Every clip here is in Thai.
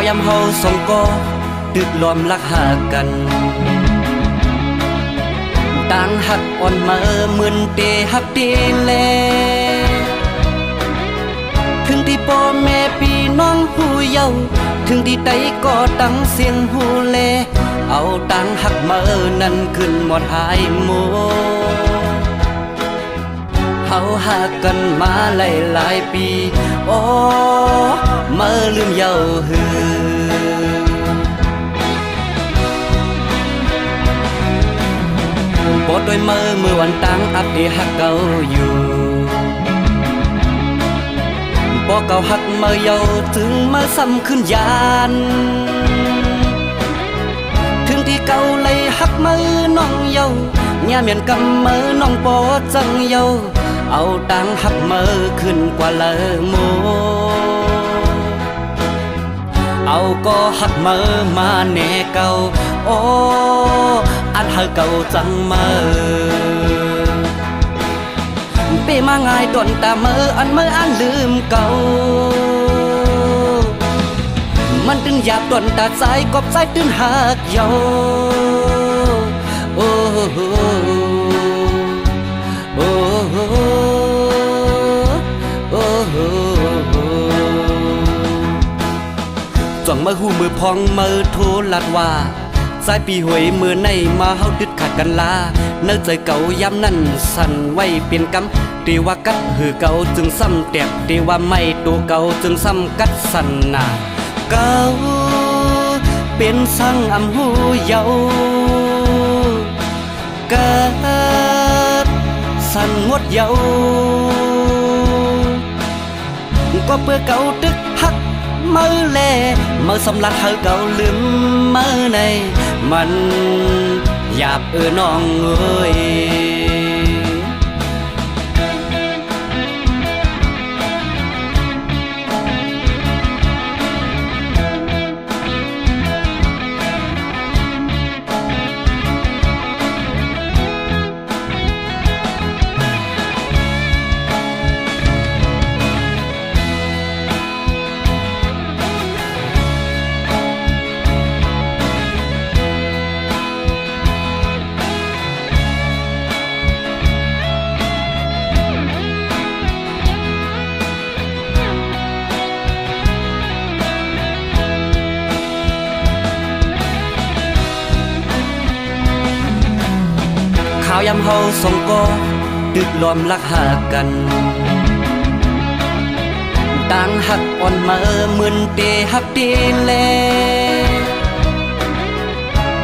ยำเฮาสองก็ตึกล้อมรักหากันต่างหักอ่อนมาเหมือนเตหักเตแลถึงที่พ่อแม่พี่น้องผู้เยาว์ถึงที่ใดก็ตั้งเสียงหูแลเอาต่างหักมานั้นขึ้นหมดหายหมดเฮาหากันมาหลายปีโอ้มาลืมเยาว์หือปอดด้วยมือวันตั้งอัปเดตหักเก่าอยู่ปอเก่าหักมาเยาถึงมาซ้ำขึ้นยานถึงที่เก่าเลยหักมือน้องเยาย่าเมียนกำมือน้องปอจังเยาเอาตังหักมือขึ้นกว่าเลยโมเอาก็หักมือมาแน่เก่าโอ้อันหักเก่าจังมือเปมาง่ายตนตามืออันมืออันลืมเก่ามันตึงหยาบตนตาใจกบใจตึงหักเยาโอ้โอ้โอ้จ้องมือหูมือพองมือโทรลัดว่าสายปีหวยมือในมาเฮาดึดขาดกันลาเนื้อใจเก่าย้ำนั่นสั่นไว้เป็นกำตีว่ากัดหือเก่าจึงซ้ำแตบตีว่าไม่ตัวเก่าจึงซ้ำกัดสั่นนาเก่าเป็นสั่งอำหูเยาเกิดสั่นหมดเยาก็เพื่อเก่าตึกหักมือแลมือสำลักเฮาเก่าลืมมือในมันหยาบน้องเอ้ยข่าวยำเฮาสองก็ตึกล้อมรักหากันต่างหักอ่อนมาเหมือนเตหักเตแล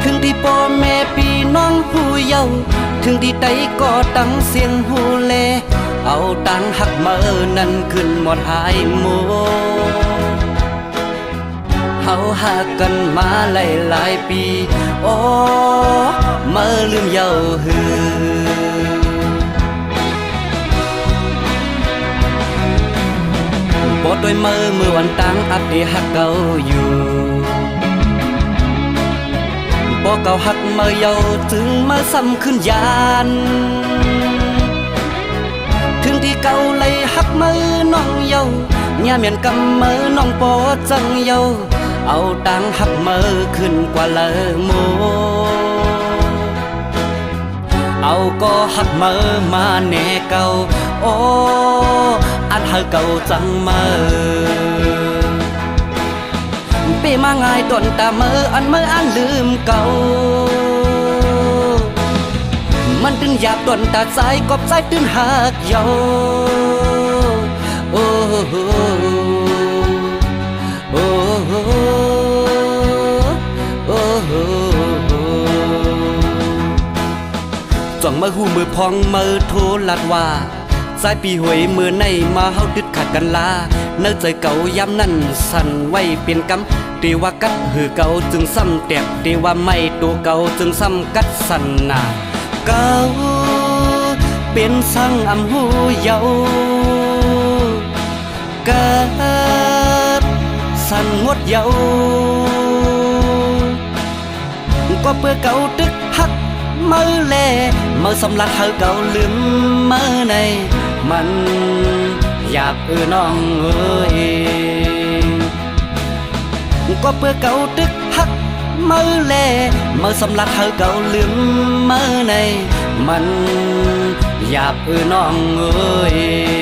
ถึงที่พ่อแม่พี่น้องผู้เยาว์ถึงที่ใดก็ตั้งเสียงหูแลเอาต่างหักมานั้นขึ้นหมดหายหมดเฮาหากันมาหลายปีโอ้มาลืมเยาหือปอดด้วยมือวันตั้งอัปเดตหักเก่าอยู่ปอเก่าหักมาเยาถึงมาซ้ำขึ้นยานถึงที่เก่าเลยหักมือน้องเยาย่าเมียนกำมือน้องปอจังเยาเอาตังหักมือขึ้นกว่าเลยโมเอาก็หักมือมาแน่เก่าโอ้อันหักเก่าจังมือเปมาง่ายตนตามืออันมืออันลืมเก่ามันตึงหยาบตนตาใจกบใจตึงหักเยาโอ้โอ้จ้องมือหูมือพองมือโทรลัดว่าสายปีหวยมือในมาเฮาดึดขาดกันลาเนื้อใจเก่าย้ำนั่นสั่นไว้เป็นกำตีว่ากัดหือเก่าจึงซ้ำแตบตีว่าไม่ตัวเก่าจึงซ้ำกัดสั่นนาเก่าเป็นสั่งอำหูเยาเกิดสั่นหมดเยาก็เพื่อเก่าตึกหักมือแลมือสำลักเฮาเก่าลืมมือในมันหยาบน้องเอ้ย ก็เพื่อเก่าตึกฮักมือแลมือสำลัดเฮาเก่าลืมมือในมันหยาบน้องเอ้ย